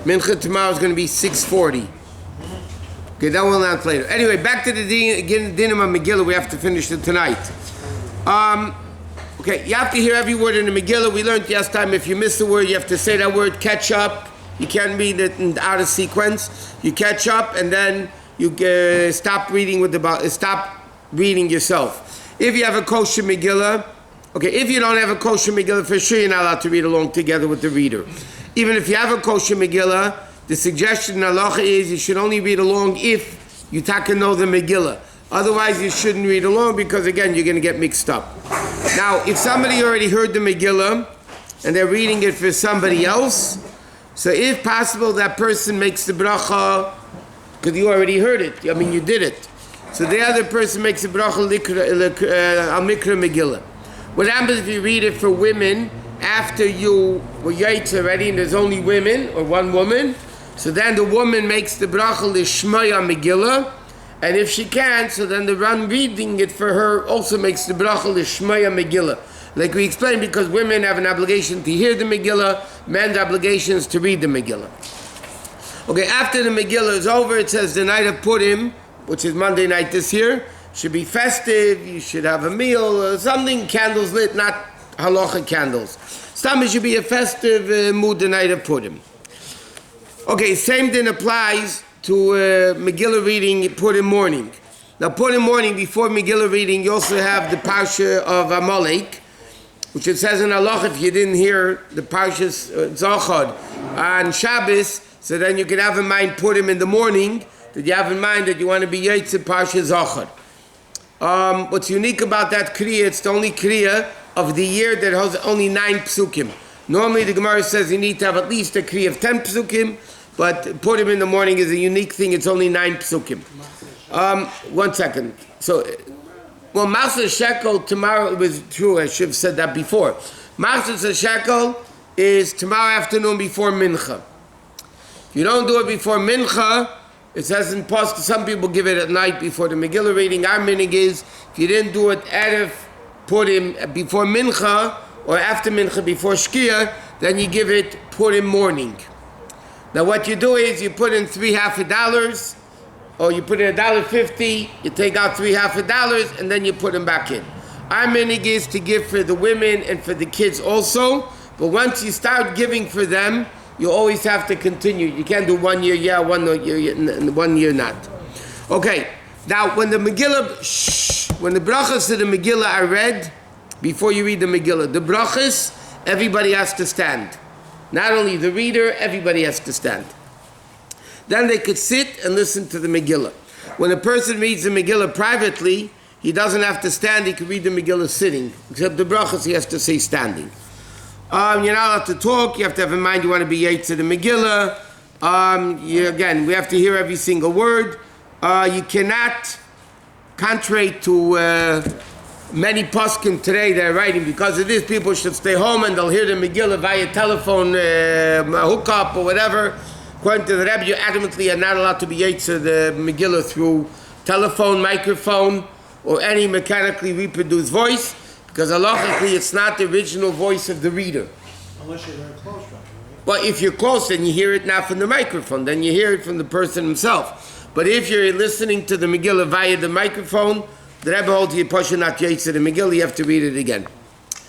Mincha tomorrow is going to be 6:40. Okay, that will announce later. Anyway, back to the Dinim of Megillah. We have to finish it tonight. Okay, you have to hear every word in the Megillah. We learned last time if you miss the word, you have to say that word, catch up. You can't read it out of sequence. You catch up and then you stop reading yourself. If you have a kosher Megillah, okay, if you don't have a kosher Megillah, for sure you're not allowed to read along together with the reader. Even if you have a kosher Megillah, the suggestion in halacha is you should only read along if you taka know the Megillah. Otherwise, you shouldn't read along because, again, you're going to get mixed up. Now, if somebody already heard the Megillah and they're reading it for somebody else, so if possible, that person makes the bracha because you already heard it. I mean, you did it. So the other person makes the bracha al mikra Megillah. What happens if you read it for women after you were yaitz already and there's only women or one woman? So then the woman makes the bracha l'shmaya Megillah, and if she can't, so then the one reading it for her also makes the bracha l'shmaya Megillah. Like we explained, because women have an obligation to hear the Megillah, men's obligation is to read the Megillah. Okay, after the Megillah is over, it says the night of Purim, which is Monday night this year, should be festive, you should have a meal, something, candles lit, not halacha candles. It should be a festive mood the night of Purim. Okay, same thing applies to Megillah reading Purim morning. Now Purim morning, before Megillah reading, you also have the Parsha of Amalek, which it says in halacha, if you didn't hear the Parshas Zachar on Shabbos, so then you can have in mind Purim in the morning, that you have in mind that you want to be Yaitz Parsha Zachar. What's unique about that Kriya, it's the only Kriya of the year that has only 9 psukim. Normally the Gemara says you need to have at least a Kriya of 10 psukim, but Purim in the morning is a unique thing, it's only 9 psukim. 1 second. So, well, Maser Shekel tomorrow, it was true, I should have said that before. Maser Shekel is tomorrow afternoon before Mincha. If you don't do it before Mincha, it says in Pasuk, some people give it at night before the Megillah reading. Our minig is, if you didn't do it Erev Purim before Mincha, or after Mincha before Shkia, then you give it Purim morning. Now what you do is you put in $3 or you put in $1.50, you take out $3 and then you put them back in. Our minig is to give for the women and for the kids also, but once you start giving for them, you always have to continue. You can't do 1 year, yeah, 1 year, 1 year not. Okay, now when the Megillah, when the brachas to the Megillah are read, before you read the Megillah, the brachas, everybody has to stand. Not only the reader, everybody has to stand. Then they could sit and listen to the Megillah. When a person reads the Megillah privately, he doesn't have to stand, he can read the Megillah sitting. Except the brachas, he has to say standing. You're not allowed to talk, you have to have in mind you want to be yaitz to the Megillah. Again, we have to hear every single word. You cannot, contrary to many poskim today that are writing, because of this, people should stay home and they'll hear the Megillah via telephone hookup or whatever. According to the Rebbe, you adamantly are not allowed to be yaitz to the Megillah through telephone, microphone, or any mechanically reproduced voice, because halachically it's not the original voice of the reader. Unless you're very close, right? Well, if you're close, then you hear it not from the microphone, then you hear it from the person himself. But if you're listening to the Megillah via the microphone, the Rebbe holds you pasha not yaitz to the Megillah, you have to read it again.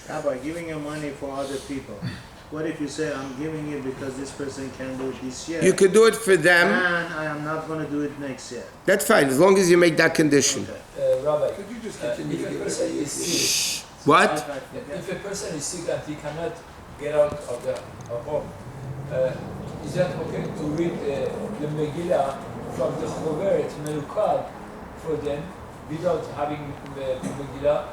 Rabbi, giving your money for other people. What if you say, I'm giving it because this person can do it this year? You could do it for them. And I am not going to do it next year. That's fine, as long as you make that condition. Okay. Rabbi, could you just continue? If a person is sick, What? if a person is sick and he cannot get out of the home, is that okay to read the Megillah from the Choveret Melukad for them without having the Megillah?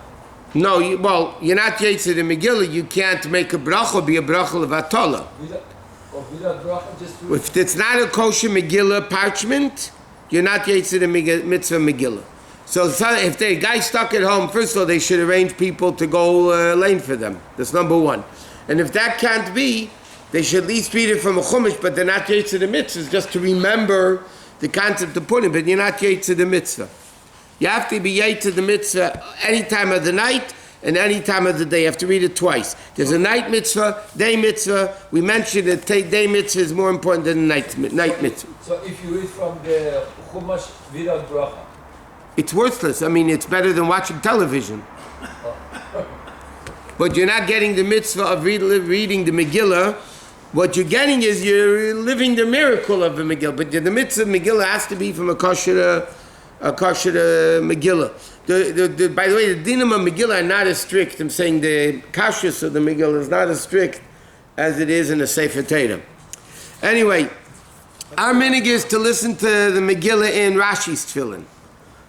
No, you're not yaitz to the Megillah, you can't make a bracha, be a bracha of Atola. Without bracha, just read. If it's not a kosher Megillah parchment, you're not yaitz to the mitzvah Megillah. So if the guy stuck at home, first of all, they should arrange people to go lane for them. That's number one. And if that can't be, they should at least read it from a chumash, but they're not yaitz to the mitzvah, just to remember the concept of Purim, but you're not yaitz to the mitzvah. You have to be yaitz to the mitzvah any time of the night, and any time of the day. You have to read it twice. There's a night mitzvah, day mitzvah. We mentioned that day mitzvah is more important than the night mitzvah. So if you read from the Chumash without bracha, It's worthless. I mean, it's better than watching television. But you're not getting the mitzvah of reading the Megillah. What you're getting is you're living the miracle of the Megillah. But the mitzvah of Megillah has to be from a kosher Megillah. By the way, the dinim of Megillah are not as strict. I'm saying the kashrus of the Megillah is not as strict as it is in the Sefer Torah. Anyway, our minig is to listen to the Megillah in Rashi's tefillin.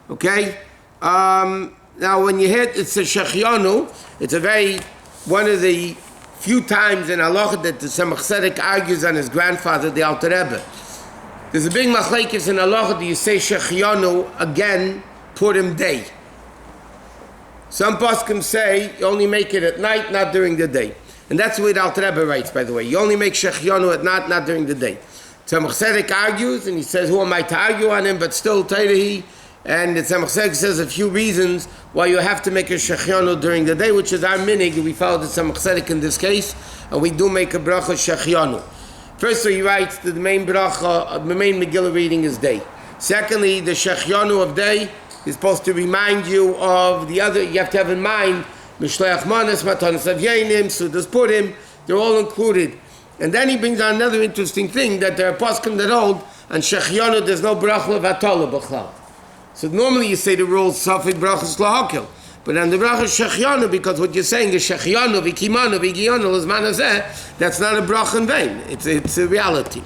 Okay? Now, when you hit, it's a Saffiano. It's one of the few times in halacha that the Tzemach Tzedek argues on his grandfather, the Alter Rebbe. There's a big machlekes in halacha. Do you say Saffiano again, Purim day? Some poskim say you only make it at night, not during the day. And that's the way the Alter Rebbe writes, by the way. You only make Saffiano at night, not during the day. Tzemach Tzedek argues, and he says, who am I to argue on him? But still, Teirehi. And the Tzemach Tzedek says a few reasons why you have to make a Saffiano during the day, which is our minig. We follow the Tzemach Tzedek in this case, and we do make a bracha Saffiano. Firstly, he writes that the main bracha, the main Megillah reading is day. Secondly, the Saffiano of day is supposed to remind you of the other. You have to have in mind Mishleach Manas, Matanas Avyenim, Sudas Purim. They're all included. And then he brings on another interesting thing, that there are poskim that hold on Saffiano there's no bracha v'atola b'chlal. So normally you say the rule Safik brachas lahakil, but on the bracha Saffiano, because what you're saying is Saffiano v'kimano v'giyano l'zman, that's not a bracha in vain. It's a reality.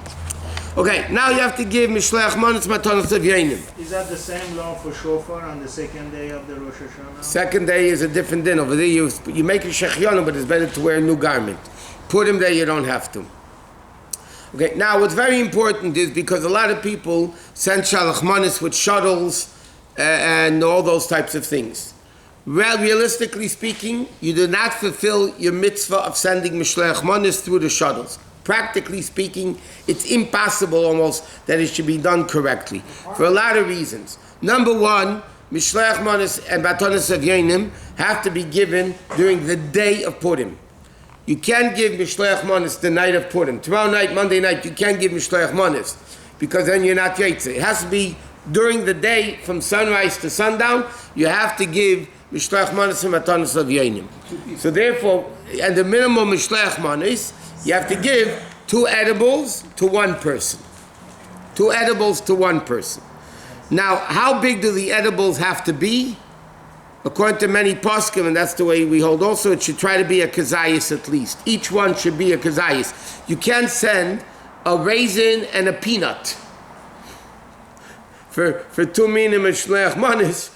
Okay, now you have to give Mishleach Manas Matanas Avyenim. Is that the same law for shofar on the second day of the Rosh Hashanah? Second day is a different din. Over there you make a Saffiano, but it's better to wear a new garment. Put him there, you don't have to. Okay, now what's very important is because a lot of people send Shalach Manis with shuttles and all those types of things. Well, realistically speaking, you do not fulfill your mitzvah of sending Mishleach Manis through the shuttles. Practically speaking, it's impossible almost that it should be done correctly for a lot of reasons. Number one, Mishleach Manis and Batanas Avyenim have to be given during the day of Purim. You can't give Mishleach Manis the night of Purim. Tomorrow night, Monday night, you can't give Mishleach Manis because then you're not Yaitze. It has to be during the day from sunrise to sundown. You have to give Mishleach Manis and Matanas Avyenim. So therefore, at the minimum Mishleach Manis, you have to give 2 edibles to one person. 2 edibles to one person. Now, how big do the edibles have to be? According to many poskim, and that's the way we hold also, it should try to be a kazayas at least. Each one should be a kazayas. You can't send a raisin and a peanut for 2 minim Mishleach Manis,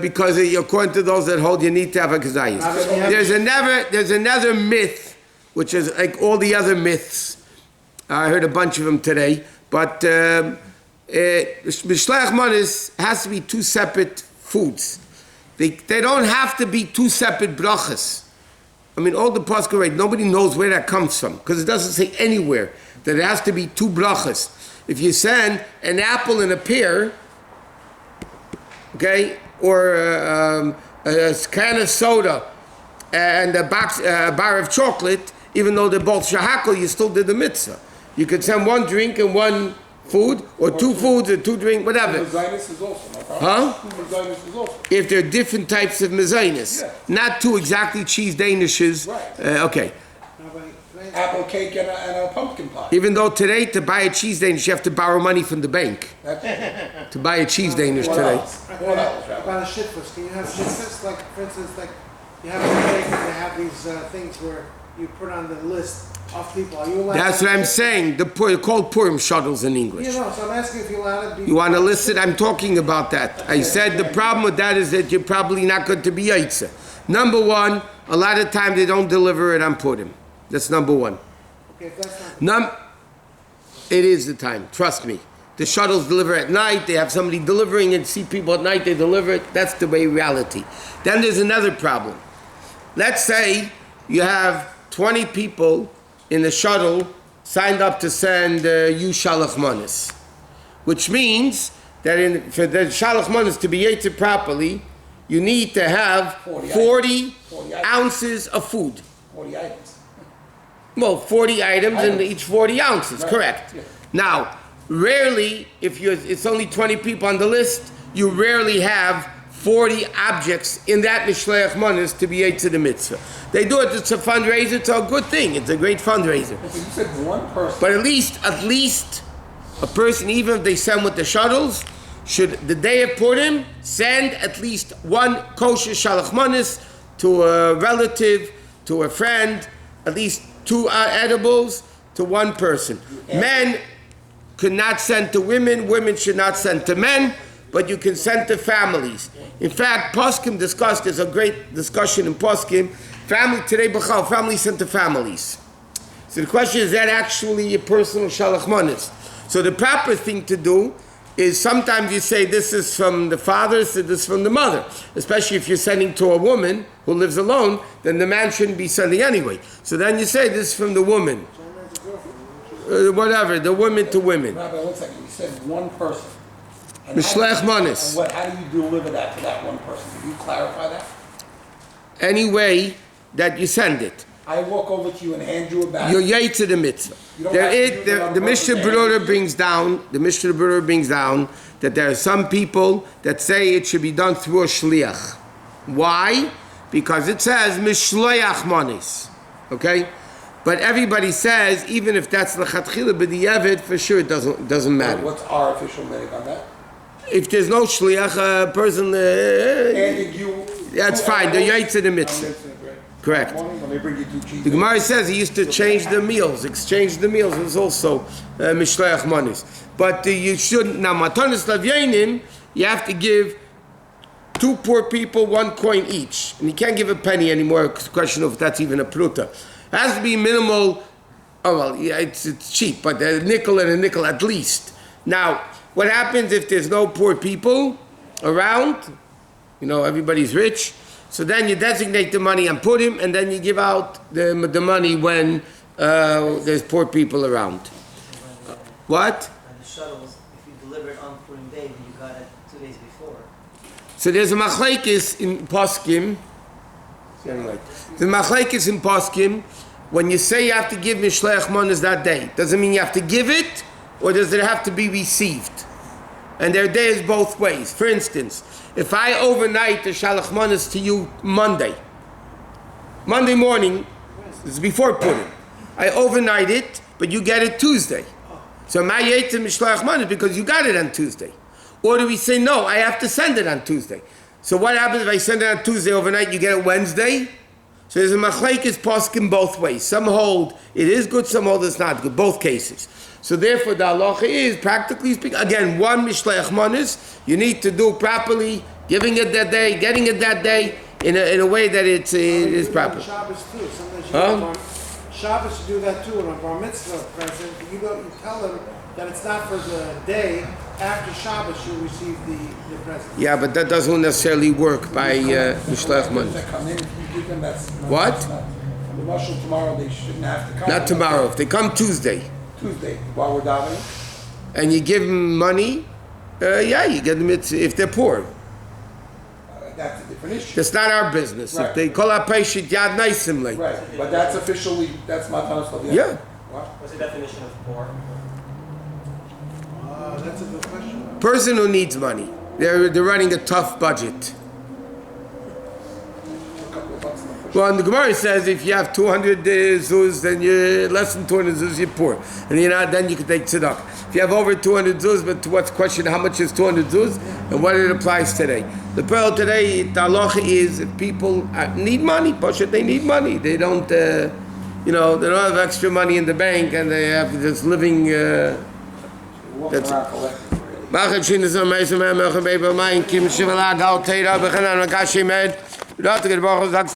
because according to those that hold, you need to have a kazayas. There's another myth, which is like all the other myths. I heard a bunch of them today, but Mishleach Manis has to be 2 separate foods. They don't have to be 2 separate brachas. I mean, all the poskim, right? Nobody knows where that comes from because it doesn't say anywhere that it has to be 2 brachas. If you send an apple and a pear, okay, or a can of soda and a bar of chocolate, even though they're both shahakal, you still did the mitzvah. You could send 1 drink and 1 food, or 2 foods, or 2 drinks, whatever. Mezainis is also, no problem. Huh? Mezainis is also. If they're different types of mezainis. Yeah. Not 2 exactly cheese danishes. Right. Okay. Apple cake and a pumpkin pie. Even though today, to buy a cheese danish, you have to borrow money from the bank. That's To buy a cheese danish what today. else? What else, Rabbi? About a shitfus, can you have shitfus? Like, for instance, like you have a cake and they have these things where you put on the list of people. Are you allowed? That's to what I'm saying. They're called Purim shuttles in English. You know, so I'm asking if you're allowed to be. You want to list it? I'm talking about that. I said the problem with that is that you're probably not going to be yaitze. Number one, a lot of times they don't deliver it on Purim. That's number one. Okay, if that's not It is the time. Trust me. The shuttles deliver at night. They have somebody delivering it. See people at night. They deliver it. That's the way reality. Then there's another problem. Let's say you have 20 people in the shuttle signed up to send you Shalach Manis, which means that for the Shalach Manis to be yated properly, you need to have 40 ounces of food. 40 items. Well, 40 items and each 40 ounces, Right. correct. Yeah. Now, rarely, if it's only 20 people on the list, you rarely have 40 objects in that Mishleach Manas to be ate to the mitzvah. They do it, it's a fundraiser, it's a good thing, it's a great fundraiser. Okay, you said one person. But at least a person, even if they send with the shuttles, should the day of Purim send at least one kosher shalach manis to a relative, to a friend, at least 2 edibles to one person. Men could not send to women, women should not send to men, but you can send to families. In fact, Poskim discussed, there's a great discussion in Poskim, family today, B'chal, families sent to families. So the question is that actually a personal shalach manis? So the proper thing to do is sometimes you say this is from the father, so this is from the mother. Especially if you're sending to a woman who lives alone, then the man shouldn't be sending anyway. So then you say this is from the woman. Whatever, the woman to women. Rabbi, 1 second. You said one person. And Mishlech manis. how do you deliver that to that one person? Can you clarify that? Any way that you send it. I walk over to you and hand you a bag. You're yay to the mitzvah. The Mishnah Berurah brings down that there are some people that say it should be done through a shliach. Why? Because it says mishloach manis. Okay? But everybody says, even if that's l'chatchila b'di'evet, for sure it doesn't matter. What's our official minute on that? If there's no shliach, a person, Handing you. that's fine. They're yay to the mitzvah. Correct. When they bring you 2 cheeses. The Gemara says he used to exchange the meals. Is also mishleach manis. But you shouldn't. Now, matanis lavyenim, you have to give 2 poor people 1 coin each, and you can't give a penny anymore. It's a question of if that's even a pruta. It has to be minimal. Oh well, yeah, it's cheap, but a nickel and a nickel at least. Now, what happens if there's no poor people around? You know, everybody's rich. So then you designate the money on Purim, and then you give out the money when there's poor people around. What? And the shuttles, if you deliver it on Purim Day, then you got it 2 days before. So there's a machlekes in Poskim. The machlekes in Poskim, when you say you have to give Mishleach Manas that day, doesn't mean you have to give it, or does it have to be received? And their day is both ways. For instance, if I overnight the shalach manas to you Monday morning, this is before Purim, I overnight it, but you get it Tuesday. So my yetim mishlach manas because you got it on Tuesday. Or do we say no? I have to send it on Tuesday. So what happens if I send it on Tuesday overnight? You get it Wednesday. So there's a machlekes poskim both ways. Some hold it is good, some hold it's not good. Both cases. So therefore, the halacha is, practically speaking, again, 1 mishleach manis, you need to do properly, giving it that day, getting it that day, in a way that it is proper. Shabbos too. Sometimes you Huh? Shabbos you do that too. On a bar mitzvah present, you tell them that it's not for the day after Shabbos you receive the present. Yeah, but that doesn't necessarily work by mishleach manis. That come in, if you give them, What? The marshal tomorrow, they shouldn't have to come. Not tomorrow. If they come Tuesday, while we're davening. and you give them money, you get them if they're poor. That's a different issue. That's not our business. Right. If they call our patient yad naisimly. Right, but that's officially, that's Matanos Laviyah. Yeah. What's the definition of poor? That's a good question. Person who needs money. They're running a tough budget. A couple of bucks in the push. Well, and the Gemara says if you have 200 zuz, then you're less than 200 zuz, you're poor. And you're not, then you can take tzedakah. If you have over 200 zuz, but what's the question, how much is 200 zuz, and what it applies today. The pearl today, the halacha is if people need money, they need money. They don't, they don't have extra money in the bank, and they have this living, Walking that's- around collecting. Machem Shinazam Meisam Mechem Beba Mayin Kim Shivala Gal Teira Bechanan Makashi Med.